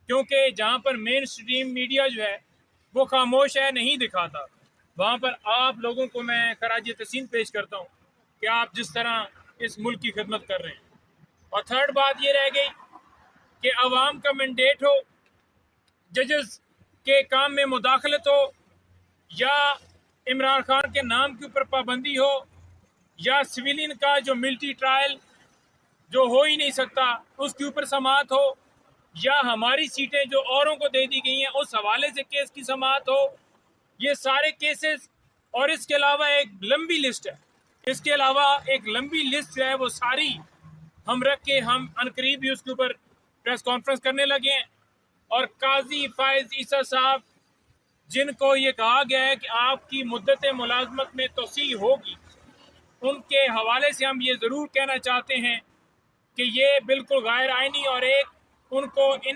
کیونکہ جہاں پر مین stream media جو ہے وہ خاموش ہے، نہیں دکھاتا، وہاں پر آپ لوگوں کو میں خراج تحسین پیش کرتا ہوں کہ آپ جس طرح اس ملک کی خدمت کر رہے ہیں۔ اور تھرڈ بات یہ رہ گئی کہ عوام کا مینڈیٹ ہو، ججز کے کام میں مداخلت ہو، یا عمران خان کے نام کے اوپر پابندی ہو، یا سویلین کا جو ملٹری ٹرائل جو ہو ہی نہیں سکتا اس کے اوپر سماعت ہو، یا ہماری سیٹیں جو اوروں کو دے دی گئی ہیں اس حوالے سے کیس کی سماعت ہو، یہ سارے کیسز اور اس کے علاوہ ایک لمبی لسٹ ہے، اس کے علاوہ ایک لمبی لسٹ جو ہے وہ ساری ہم رکھ کے ہم عنقریب بھی اس کے اوپر پریس کانفرنس کرنے لگے ہیں۔ اور قاضی فائز عیسیٰ صاحب جن کو یہ کہا گیا ہے کہ آپ کی مدت ملازمت میں توسیع ہوگی، ان کے حوالے سے ہم یہ ضرور کہنا چاہتے ہیں کہ یہ بالکل غیر آئینی اور ایک ان کو ان